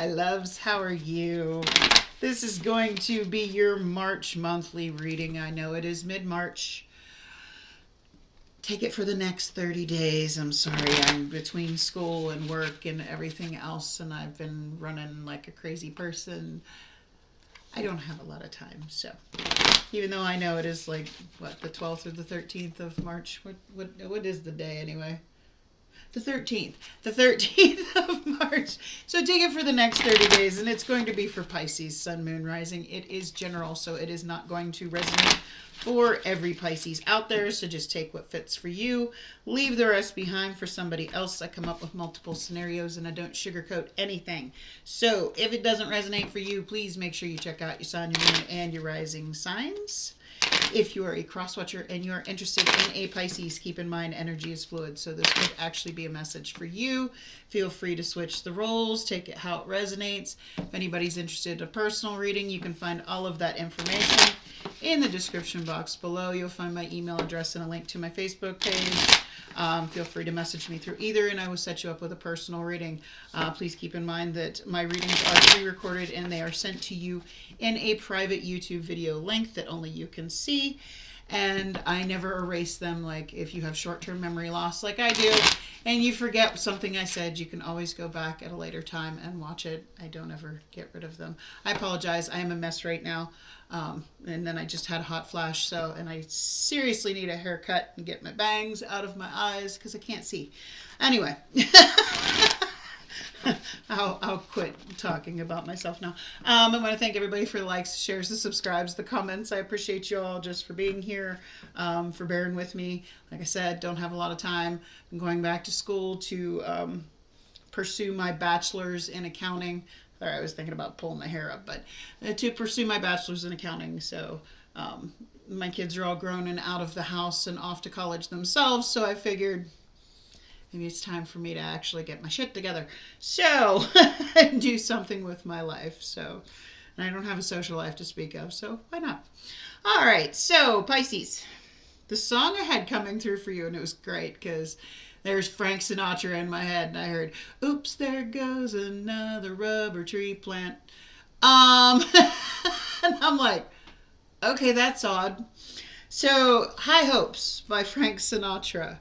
My loves, how are you? This is going to be your March monthly reading. I know it is mid-March. Take it for the next 30 days. I'm sorry, I'm between school and work and everything else, and I've been running like a crazy person. I don't have a lot of time, so even though I know it is like, what, the 12th or the 13th of March? What is the day anyway? The 13th. The 13th of March. So take it for the next 30 days, and it's going to be for Pisces, Sun, Moon, Rising. It is general, so it is not going to resonate for every Pisces out there, so just take what fits for you. Leave the rest behind for somebody else. I come up with multiple scenarios, and I don't sugarcoat anything. So if it doesn't resonate for you, please make sure you check out your Sun, your Moon, and your Rising signs. If you are a cross-watcher and you are interested in a Pisces, keep in mind energy is fluid, so this could actually be a message for you. Feel free to switch the roles, take it how it resonates. If anybody's interested in a personal reading, you can find all of that information in the description box below. You'll find my email address and a link to my Facebook page. Feel free to message me through either, and I will set you up with a personal reading. Please keep in mind that my readings are pre-recorded and they are sent to you in a private YouTube video link that only you can see. And I never erase them. Like if you have short-term memory loss like I do and you forget something I said, you can always go back at a later time and watch it. I don't ever get rid of them. I apologize. I am a mess right now. And then I just had a hot flash, and I seriously need a haircut and get my bangs out of my eyes because I can't see. Anyway, I'll quit talking about myself now. I want to thank everybody for the likes, shares, the subscribes, the comments. I appreciate you all just for being here, for bearing with me. Like I said, don't have a lot of time. I'm going back to school to pursue my bachelor's in accounting. Sorry, I was thinking about pulling my hair up, but to pursue my bachelor's in accounting. So my kids are all grown and out of the house and off to college themselves, so I figured maybe it's time for me to actually get my shit together. So do something with my life. So, and I don't have a social life to speak of, so why not? All right, so Pisces, the song I had coming through for you, and it was great because there's Frank Sinatra in my head, and I heard, oops, there goes another rubber tree plant. And I'm like, okay, that's odd. So, High Hopes by Frank Sinatra.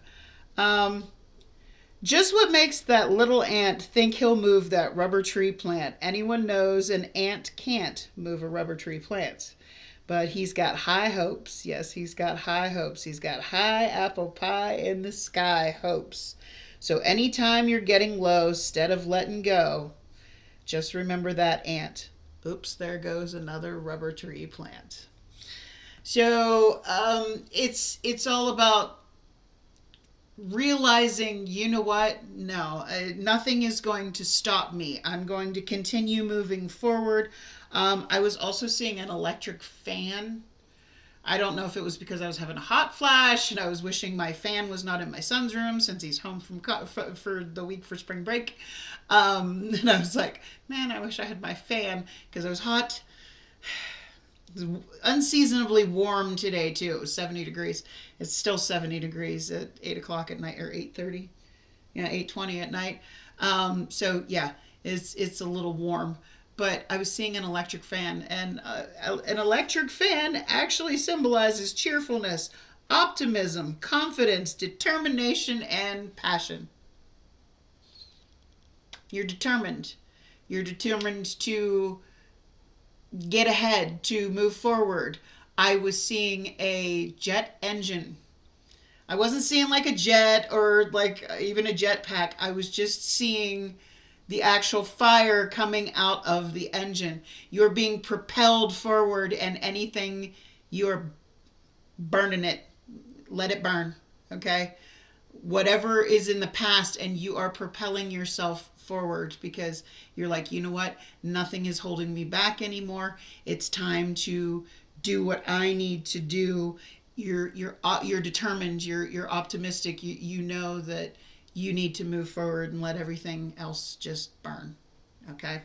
Just what makes that little ant think he'll move that rubber tree plant? Anyone knows an ant can't move a rubber tree plant. But he's got high hopes. Yes, he's got high hopes. He's got high apple pie in the sky hopes. So anytime you're getting low, instead of letting go, just remember that ant. Oops, there goes another rubber tree plant. So it's all about realizing, you know what? No, nothing is going to stop me. I'm going to continue moving forward. I was also seeing an electric fan. I don't know if it was because I was having a hot flash and I was wishing my fan was not in my son's room since he's home from for the week for spring break. And I was like, man, I wish I had my fan because it was hot. It was unseasonably warm today too. It was 70 degrees. It's still 70 degrees at 8 o'clock at night, or 8:30. Yeah, 8:20 at night. So yeah, it's a little warm. But I was seeing an electric fan, and an electric fan actually symbolizes cheerfulness, optimism, confidence, determination, and passion. You're determined. You're determined to get ahead, to move forward. I was seeing a jet engine. I wasn't seeing like a jet or like even a jetpack. I was just seeing the actual fire coming out of the engine. You're being propelled forward, and anything, you're burning it. Let it burn, okay? Whatever is in the past, and you are propelling yourself forward because you're like, you know what? Nothing is holding me back anymore. It's time to do what I need to do. You're determined. You're optimistic. You know that you need to move forward and let everything else just burn. Okay?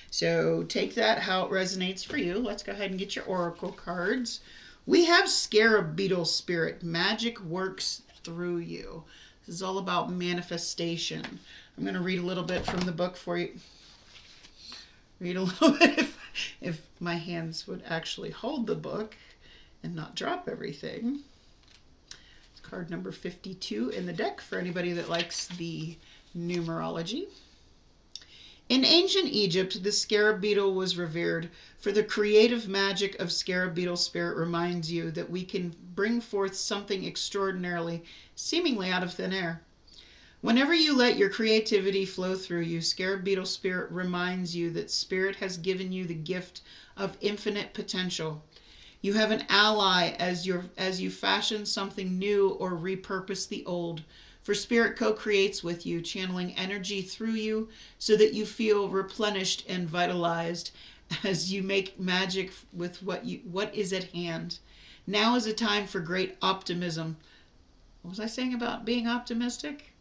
So take that how it resonates for you. Let's go ahead and get your oracle cards. We have Scarab Beetle Spirit. Magic works through you. This is all about manifestation. I'm going to read a little bit from the book for you. read a little bit if my hands would actually hold the book and not drop everything. It's card number 52 in the deck for anybody that likes the numerology. In ancient Egypt, the scarab beetle was revered, for the creative magic of scarab beetle spirit reminds you that we can bring forth something extraordinarily, seemingly out of thin air. Whenever you let your creativity flow through you, scarab beetle spirit reminds you that spirit has given you the gift of infinite potential. You have an ally as you fashion something new or repurpose the old. For spirit co-creates with you, channeling energy through you so that you feel replenished and vitalized as you make magic with what is at hand. Now is a time for great optimism. What was I saying about being optimistic?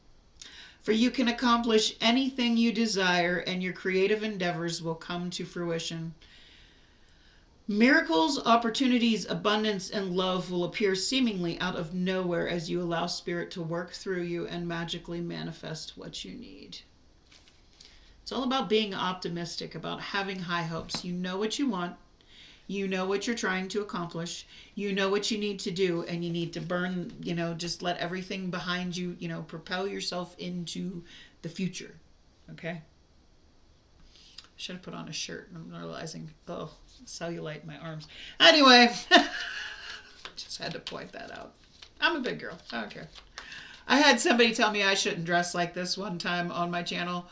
For you can accomplish anything you desire and your creative endeavors will come to fruition. Miracles, opportunities, abundance, and love will appear seemingly out of nowhere as you allow spirit to work through you and magically manifest what you need. It's all about being optimistic, about having high hopes. You know what you want. You know what you're trying to accomplish. You know what you need to do, and you need to burn, just let everything behind you, propel yourself into the future. Okay? Should have put on a shirt. I'm realizing, cellulite in my arms. Anyway, just had to point that out. I'm a big girl. I don't care. I had somebody tell me I shouldn't dress like this one time on my channel.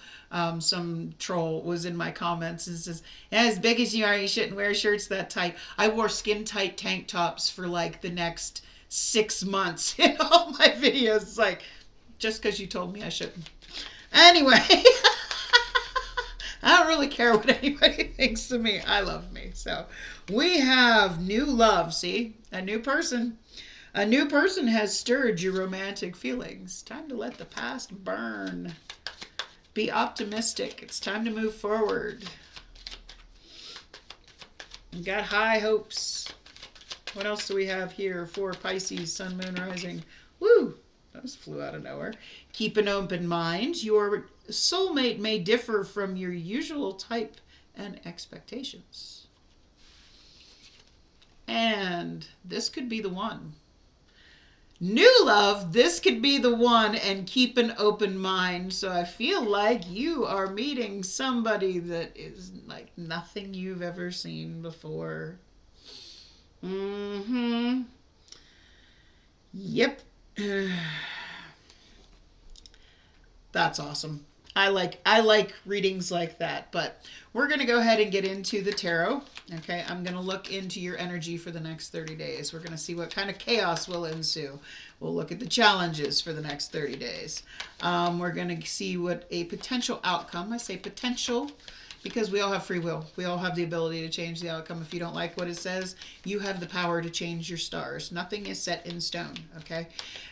Some troll was in my comments and says, as big as you are, you shouldn't wear shirts that tight. I wore skin tight tank tops for like the next 6 months in all my videos. It's like, just because you told me I shouldn't. Anyway. I don't really care what anybody thinks of me. I love me. So we have new love. See, a new person. A new person has stirred your romantic feelings. Time to let the past burn. Be optimistic. It's time to move forward. You got high hopes. What else do we have here for Pisces, Sun, Moon, Rising? Woo! Those flew out of nowhere. Keep an open mind. Your soulmate may differ from your usual type and expectations. And this could be the one. New love, this could be the one, and keep an open mind. So I feel like you are meeting somebody that is like nothing you've ever seen before. Yep. That's awesome. I like readings like that, but we're going to go ahead and get into the tarot. Okay, I'm going to look into your energy for the next 30 days. We're going to see what kind of chaos will ensue. We'll look at the challenges for the next 30 days. We're going to see what a potential outcome, I say potential, because we all have free will. We all have the ability to change the outcome. If you don't like what it says, you have the power to change your stars. Nothing is set in stone, okay?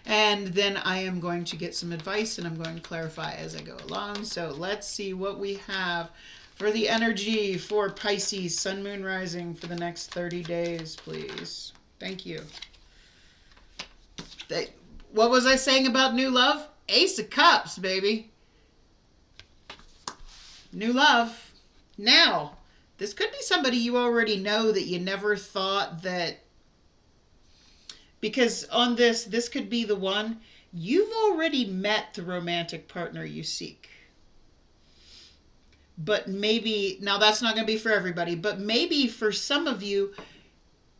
And then I am going to get some advice, and I'm going to clarify as I go along. So let's see what we have for the energy for Pisces, Sun, Moon, Rising for the next 30 days, please. Thank you. What was I saying about new love? Ace of Cups, baby. New love. Now, this could be somebody you already know that you never thought that, because on this could be the one, you've already met the romantic partner you seek. But maybe, now that's not going to be for everybody, but maybe for some of you,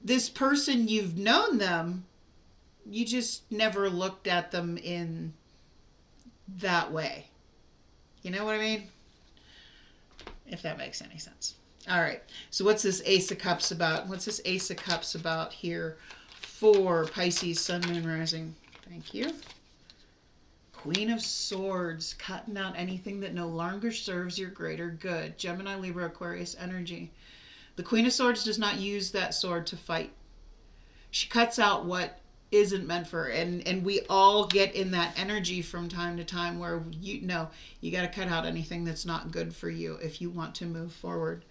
this person, you've known them, you just never looked at them in that way. You know what I mean? If that makes any sense. All right. So what's this Ace of Cups about? What's this Ace of Cups about here for Pisces, Sun, Moon, Rising? Thank you. Queen of Swords, cutting out anything that no longer serves your greater good. Gemini, Libra, Aquarius energy. The Queen of Swords does not use that sword to fight. She cuts out what isn't meant for her. And we all get in that energy from time to time where you got to cut out anything that's not good for you if you want to move forward.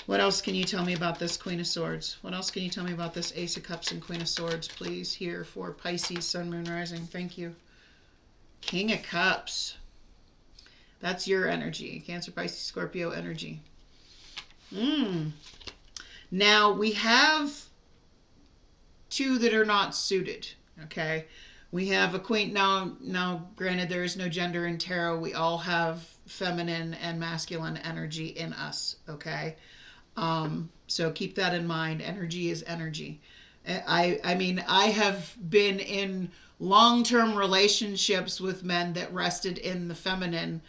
What else can you tell me about this Queen of Swords? What else can you tell me about this Ace of Cups and Queen of Swords, please, here for Pisces, Sun, Moon, Rising? Thank you. King of Cups. That's your energy. Cancer, Pisces, Scorpio energy. Mm. Now we have two that are not suited. Okay. We have a queen. Now, granted, there is no gender in tarot. We all have feminine and masculine energy in us. Okay. So keep that in mind. Energy is energy. I mean, I have been in long-term relationships with men that rested in the feminine,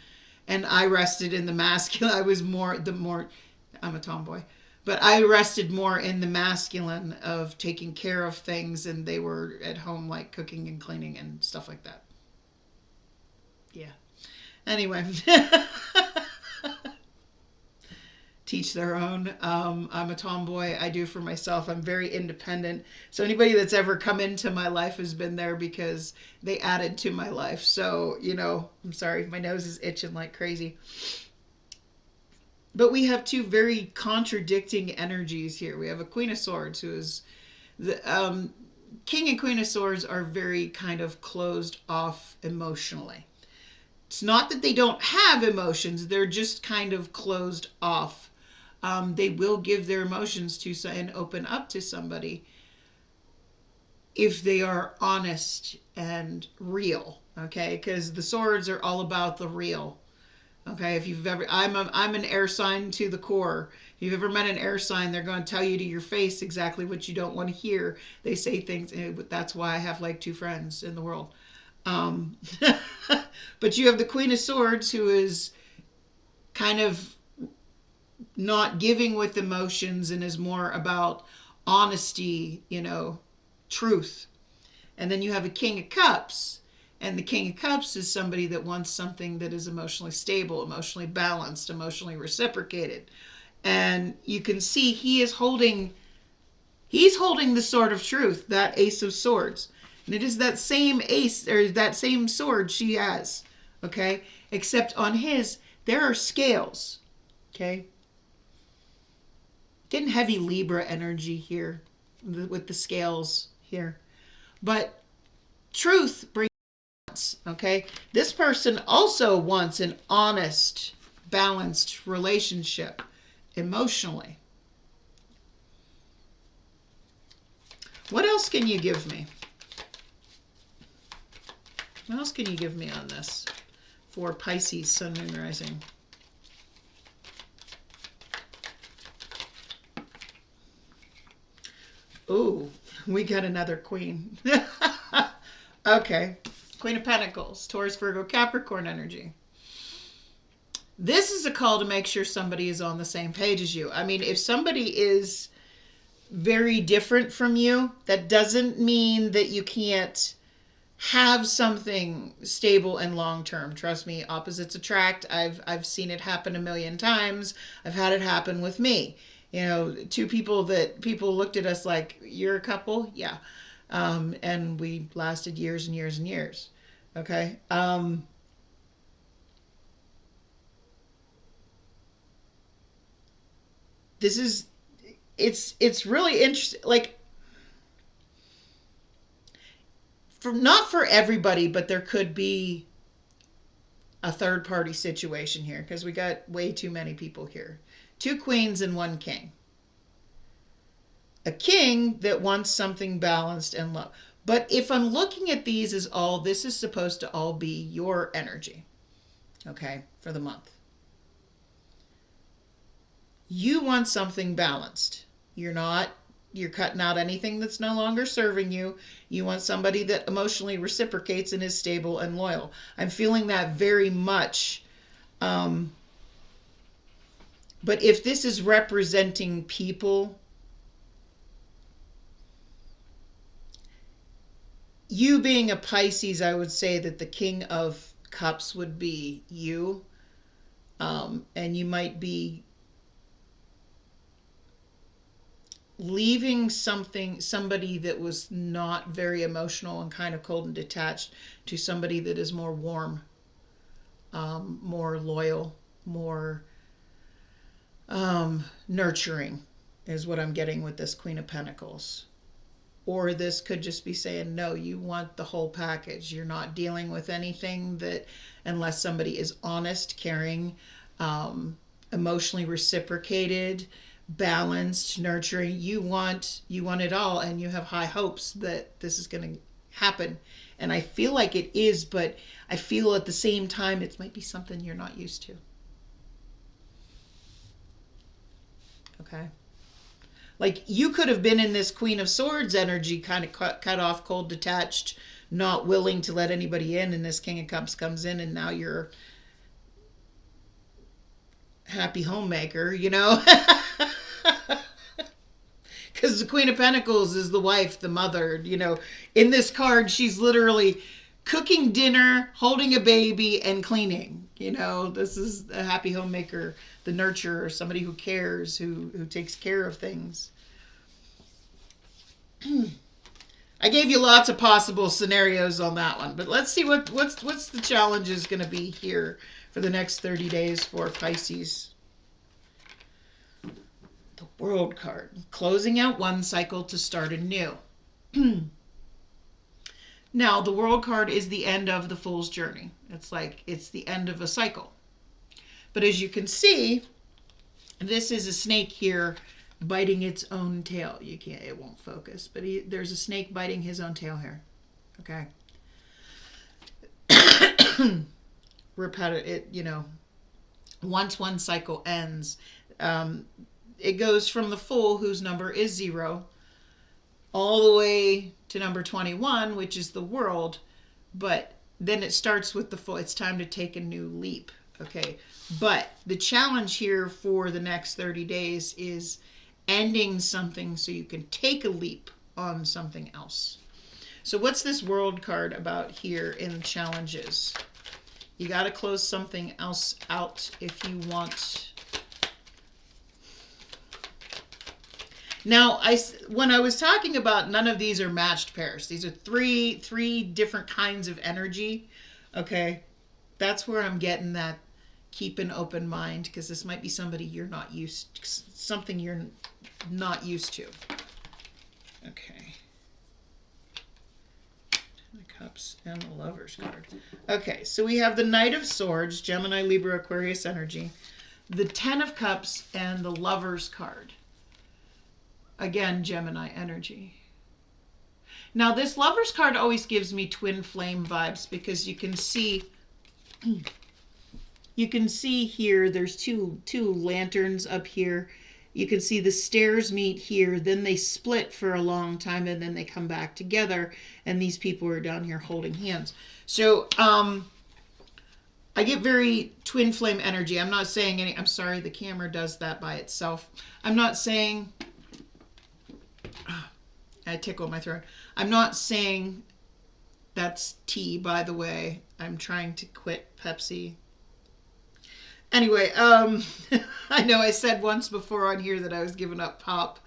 and I rested in the masculine. I was more. I'm a tomboy, but I rested more in the masculine of taking care of things, and they were at home like cooking and cleaning and stuff like that. Yeah. Anyway. Teach their own. I'm a tomboy. I do for myself. I'm very independent. So anybody that's ever come into my life has been there because they added to my life. So, I'm sorry, my nose is itching like crazy. But we have two very contradicting energies here. We have a Queen of Swords who is the King and Queen of Swords are very kind of closed off emotionally. It's not that they don't have emotions, they're just kind of closed off. They will give their emotions to and open up to somebody if they are honest and real. Okay, because the swords are all about the real. Okay, if you've ever, I'm an air sign to the core. If you've ever met an air sign, they're going to tell you to your face exactly what you don't want to hear. They say things. That's why I have like two friends in the world. Um, but you have the Queen of Swords who is kind of not giving with emotions and is more about honesty, truth. And then you have a King of Cups. And the King of Cups is somebody that wants something that is emotionally stable, emotionally balanced, emotionally reciprocated. And you can see he's holding the sword of truth, that Ace of Swords. And it is that same ace, or that same sword she has. Okay? Except on his, there are scales. Okay? Getting heavy Libra energy here with the scales here. But truth brings balance. Okay? This person also wants an honest, balanced relationship emotionally. What else can you give me? What else can you give me on this for Pisces, Sun, Moon, Rising? Ooh, we got another queen. Okay. Queen of Pentacles, Taurus, Virgo, Capricorn energy. This is a call to make sure somebody is on the same page as you. I mean, if somebody is very different from you, that doesn't mean that you can't have something stable and long term. Trust me, opposites attract. I've seen it happen a million times. I've had it happen with me. Two people that people looked at us like, you're a couple? Yeah. And we lasted years and years and years. Okay. This is it's really interesting. Like, not for everybody, but there could be a third party situation here because we got way too many people here. Two queens and one king. A king that wants something balanced and low. But if I'm looking at these as all, this is supposed to all be your energy, okay, for the month. You want something balanced. You're cutting out anything that's no longer serving you. You want somebody that emotionally reciprocates and is stable and loyal. I'm feeling that very much. But if this is representing people, you being a Pisces, I would say that the King of Cups would be you. And you might be leaving somebody that was not very emotional and kind of cold and detached to somebody that is more warm, more loyal, more nurturing is what I'm getting with this Queen of Pentacles. Or this could just be saying, no, you want the whole package. You're not dealing with anything that, unless somebody is honest, caring, emotionally reciprocated, balanced, nurturing. You want it all, and you have high hopes that this is going to happen. And I feel like it is, but I feel at the same time it might be something you're not used to. Okay. Like you could have been in this Queen of Swords energy, kind of cut off, cold, detached, not willing to let anybody in, and this King of Cups comes in, and now you're happy homemaker, you know? Because the Queen of Pentacles is the wife, the mother, you know. In this card, she's literally cooking dinner, holding a baby, and cleaning. You know, this is a happy homemaker, the nurturer, somebody who cares, who takes care of things. I gave you lots of possible scenarios on that one, but let's see what's the challenge is going to be here for the next 30 days for Pisces. The World card, closing out one cycle to start a new. Now, the World card is the end of the Fool's journey. It's like it's the end of a cycle. But as you can see, this is a snake here biting its own tail. You can't, it won't focus, but there's a snake biting his own tail here. Okay. Repetitive, you know, once one cycle ends, it goes from the Fool, whose number is 0, all the way to number 21, which is the World. But then it starts with the Fool. It's time to take a new leap. Okay. But the challenge here for the next 30 days is ending something so you can take a leap on something else. So what's this World card about here in challenges? You got to close something else out if you want. Now, when I was talking about none of these are matched pairs. These are three different kinds of energy. Okay. That's where I'm getting that keep an open mind, because this might be somebody you're not used to, something you're not used to. Okay. Ten of Cups and the Lover's card. Okay, so we have the Knight of Swords, Gemini, Libra, Aquarius energy, the Ten of Cups, and the Lover's card. Again, Gemini energy. Now, this Lover's card always gives me twin flame vibes, because you can see here there's two lanterns up here. You can see the stairs meet here, then they split for a long time, and then they come back together, and these people are down here holding hands. So I get very twin flame energy. I'm not saying I'm sorry, the camera does that by itself. I'm not saying, I tickle my throat. I'm not saying that's tea, by the way. I'm trying to quit Pepsi. Anyway, I know I said once before on here that I was giving up pop.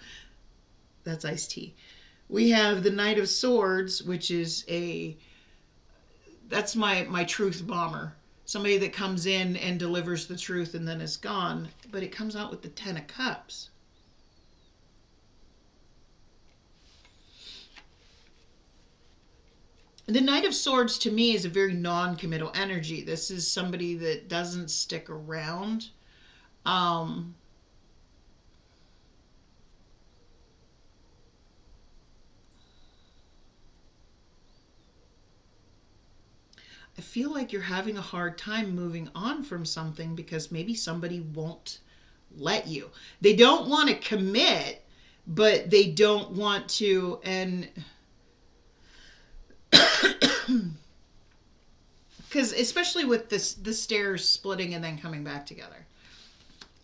That's iced tea. We have the Knight of Swords, which is that's my truth bomber. Somebody that comes in and delivers the truth and then is gone. But it comes out with the Ten of Cups. The Knight of Swords to me is a very non-committal energy. This is somebody that doesn't stick around. I feel like you're having a hard time moving on from something because maybe somebody won't let you. They don't want to commit, but they don't want to, and because especially with the stairs splitting and then coming back together,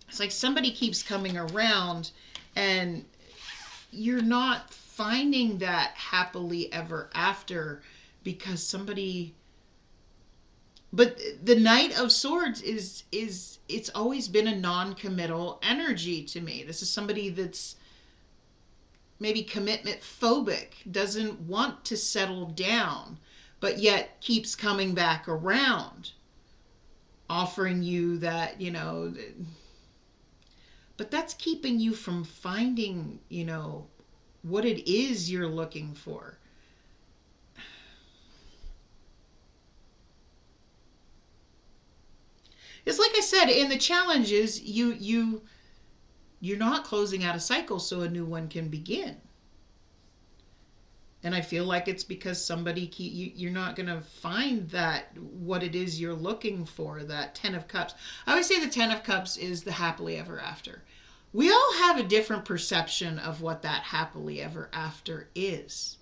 it's like somebody keeps coming around and you're not finding that happily ever after because somebody. But the Knight of Swords is it's always been a non-committal energy to me. This is somebody that's maybe commitment phobic, doesn't want to settle down, but yet keeps coming back around, offering you that, you know, but that's keeping you from finding, you know, what it is you're looking for. It's like I said, in the challenges, you're not closing out a cycle so a new one can begin. And I feel like it's because you're not going to find that what it is you're looking for, that 10 of Cups. I always say the 10 of Cups is the happily ever after. We all have a different perception of what that happily ever after is.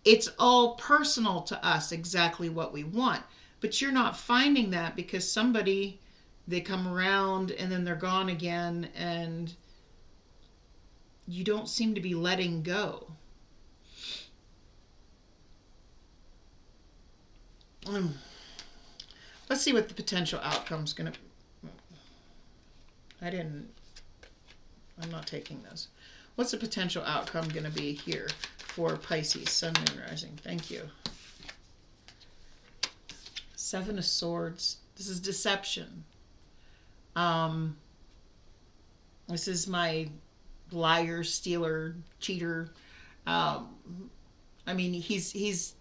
It's all personal to us, exactly what we want. But you're not finding that because they come around and then they're gone again, and you don't seem to be letting go. Let's see what the potential outcome's going to... I'm not taking those. What's the potential outcome going to be here for Pisces, Sun, Moon, Rising? Thank you. 7 of Swords. This is deception. This is my liar, stealer, cheater. I mean, he's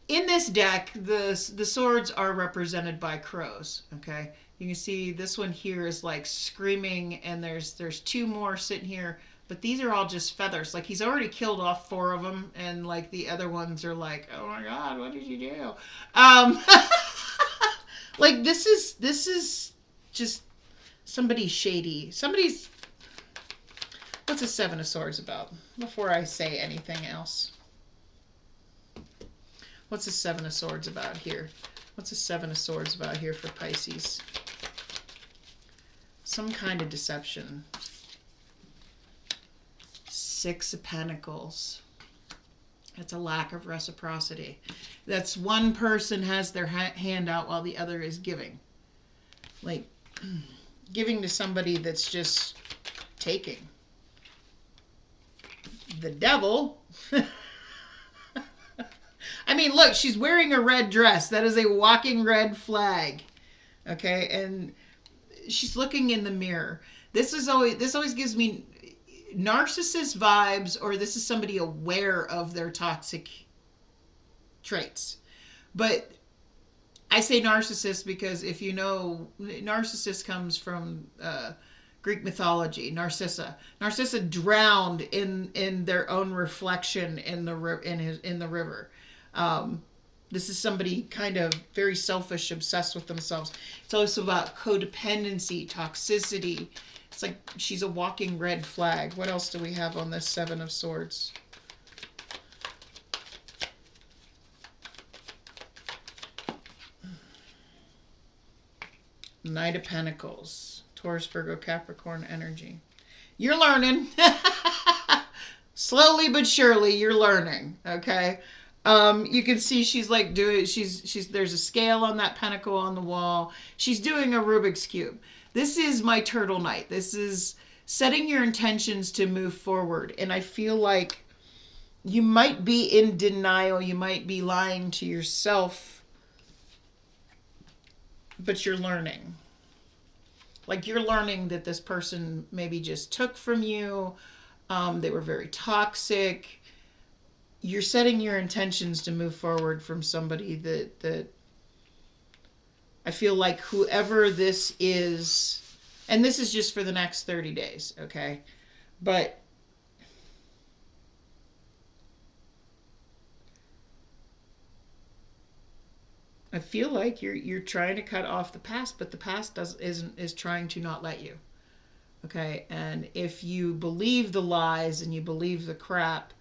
in this deck. The swords are represented by crows. Okay, you can see this one here is like screaming, and there's 2 more sitting here, but these are all just feathers. Like, he's already killed off 4 of them, and like the other ones are like, oh my god, what did you do? Like, this is just somebody shady. What's a 7 of Swords about? Before I say anything else. What's a 7 of Swords about here? What's a 7 of Swords about here for Pisces? Some kind of deception. 6 of Pentacles. That's a lack of reciprocity. That's one person has their hand out while the other is giving. Like, giving to somebody that's just taking. The Devil. I mean, look, she's wearing a red dress. That is a walking red flag. Okay, and she's looking in the mirror. This always gives me narcissist vibes, or this is somebody aware of their toxic traits. But I say narcissist because if you know, narcissist comes from Greek mythology. Narcissa drowned in their own reflection in the river. This is somebody kind of very selfish, obsessed with themselves. It's also about codependency, toxicity. It's like she's a walking red flag. What else do we have on this 7 of Swords? Knight of Pentacles. Taurus, Virgo, Capricorn energy. You're learning. Slowly but surely, you're learning. Okay. You can see she's like there's a scale on that pentacle on the wall. She's doing a Rubik's Cube. This is my Turtle Knight. This is setting your intentions to move forward. And I feel like you might be in denial. You might be lying to yourself. But you're learning. Like, you're learning that this person maybe just took from you. They were very toxic. You're setting your intentions to move forward from somebody that I feel like whoever this is, and this is just for the next 30 days, okay? But I feel like you're trying to cut off the past, but the past is trying to not let you. Okay? And if you believe the lies and you believe the crap,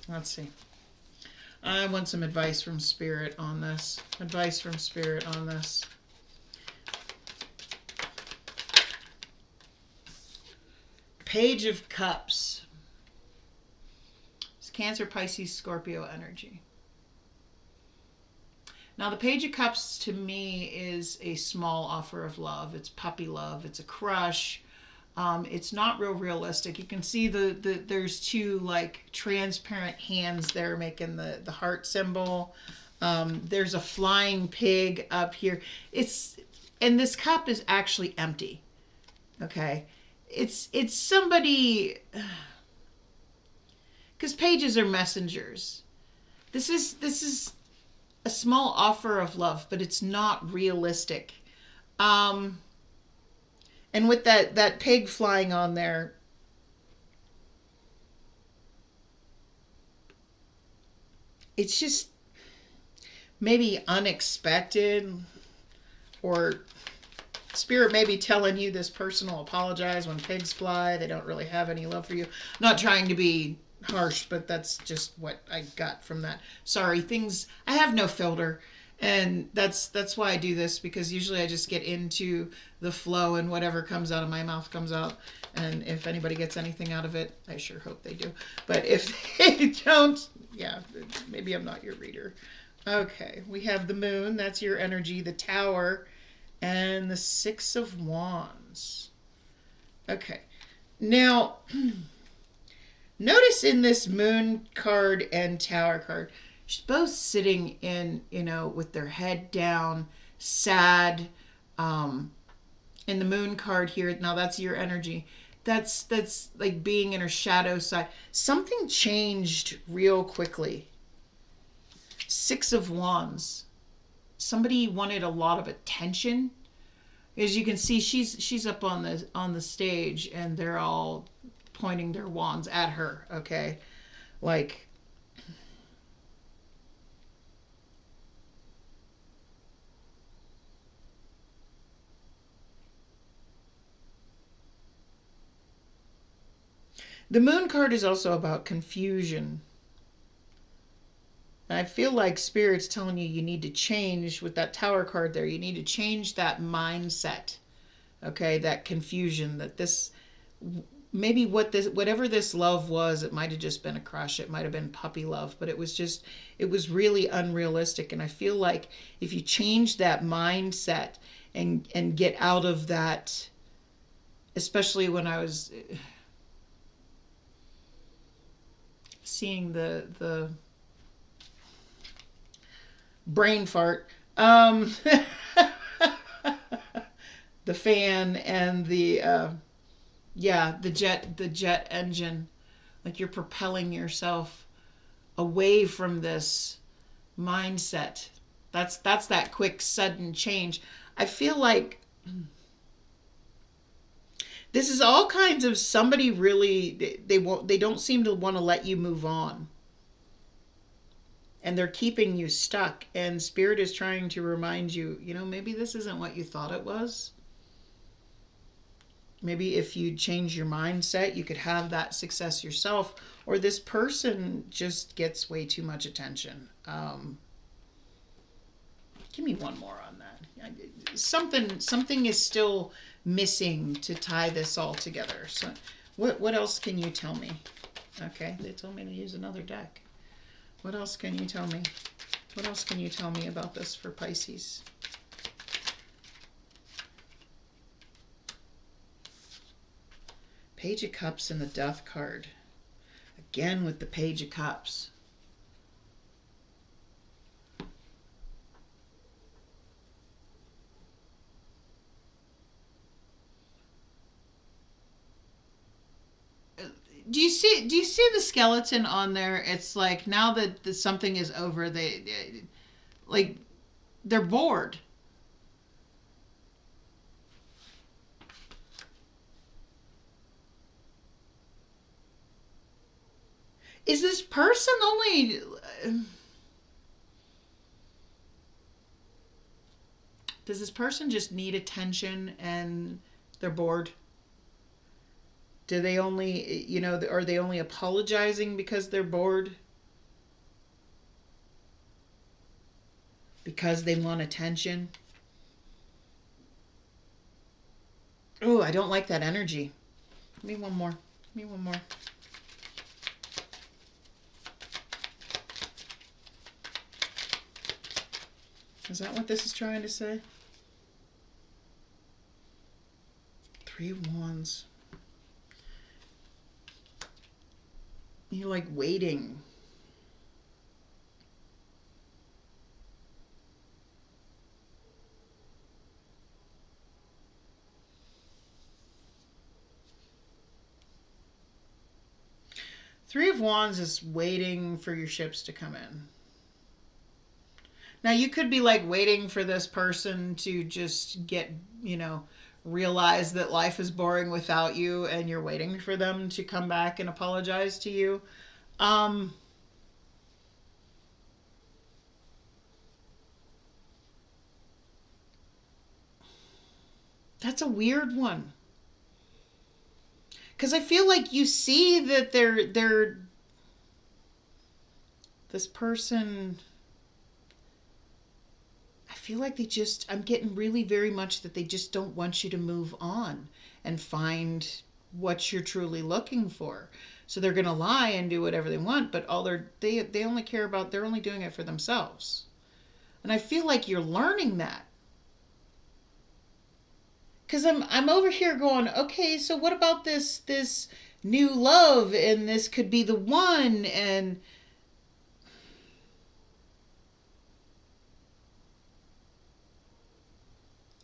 let's see. I want some advice from Spirit on this. Advice from Spirit on this. Page of Cups. It's Cancer, Pisces, Scorpio energy. Now, the Page of Cups to me is a small offer of love. It's puppy love. It's a crush. It's not real realistic. You can see there's 2 like transparent hands there making the heart symbol. There's a flying pig up here. And this cup is actually empty. Okay. It's somebody, because pages are messengers. This is a small offer of love, but it's not realistic. And with that pig flying on there, it's just maybe unexpected, or spirit may be telling you this person will apologize when pigs fly. They don't really have any love for you. I'm not trying to be harsh, but that's just what I got from that. Sorry, I have no filter, and that's why I do this, because usually I just get into the flow and whatever comes out of my mouth comes out. And if anybody gets anything out of it, I sure hope they do. But if they don't, yeah, maybe I'm not your reader. Okay, we have the moon, that's your energy, the tower, and the 6 of Wands. Okay, now notice in this moon card and tower card, she's both sitting in, with their head down, sad. In the moon card here, now that's your energy. That's like being in her shadow side. Something changed real quickly. 6 of Wands. Somebody wanted a lot of attention. As you can see, she's up on the stage, and they're all pointing their wands at her. Okay, like the moon card is also about confusion. I feel like Spirit's telling you need to change with that tower card there. You need to change that mindset. Okay, that confusion, that this, maybe whatever this love was, it might have just been a crush. It might have been puppy love, but it was really unrealistic. And I feel like if you change that mindset and get out of that, especially when I was seeing the brain fart, the fan and the jet engine, like you're propelling yourself away from this mindset. That's that quick sudden change. I feel like this is all kinds of somebody really, they don't seem to want to let you move on. And they're keeping you stuck. And Spirit is trying to remind you, maybe this isn't what you thought it was. Maybe if you change your mindset, you could have that success yourself. Or this person just gets way too much attention. Give me one more on that. Something is still missing to tie this all together. So what else can you tell me? Okay, they told me to use another deck. What else can you tell me? What else can you tell me about this for Pisces? Page of Cups and the Death card. Again with the Page of Cups. Do you see the skeleton on there? It's like now that something is over, they're bored. Is this person only does this person just need attention and they're bored? Do they only, are they only apologizing because they're bored? Because they want attention? Oh, I don't like that energy. Give me one more. Give me one more. Is that what this is trying to say? 3 of Wands. You're like waiting. Three of Wands is waiting for your ships to come in. Now, you could be like waiting for this person to just get, realize that life is boring without you, and you're waiting for them to come back and apologize to you. That's a weird one. Because I feel like you see that they're this person, I feel like I'm getting really very much that they just don't want you to move on and find what you're truly looking for. So they're going to lie and do whatever they want, but they only care about, they're only doing it for themselves. And I feel like you're learning that. Because I'm over here going, okay, so what about this new love, and this could be the one, and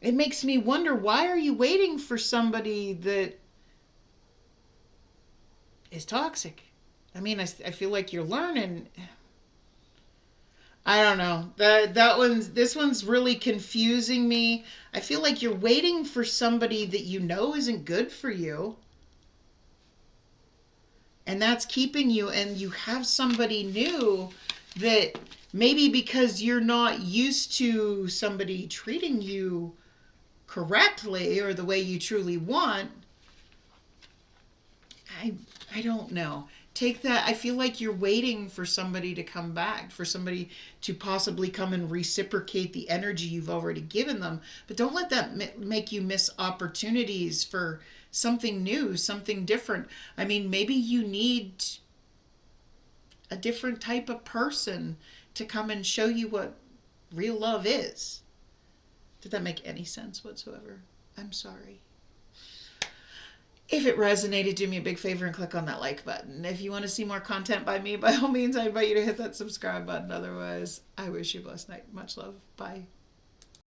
it makes me wonder, why are you waiting for somebody that is toxic? I mean, I feel like you're learning. I don't know. This one's really confusing me. I feel like you're waiting for somebody that you know isn't good for you. And that's keeping you, and you have somebody new that maybe because you're not used to somebody treating you correctly or the way you truly want. I don't know. Take that. I feel like you're waiting for somebody to come back, for somebody to possibly come and reciprocate the energy you've already given them. But don't let that make you miss opportunities for something new, something different. I mean, maybe you need a different type of person to come and show you what real love is. Did that make any sense whatsoever? I'm sorry. If it resonated, do me a big favor and click on that like button. If you want to see more content by me, by all means, I invite you to hit that subscribe button. Otherwise, I wish you a blessed night. Much love. Bye.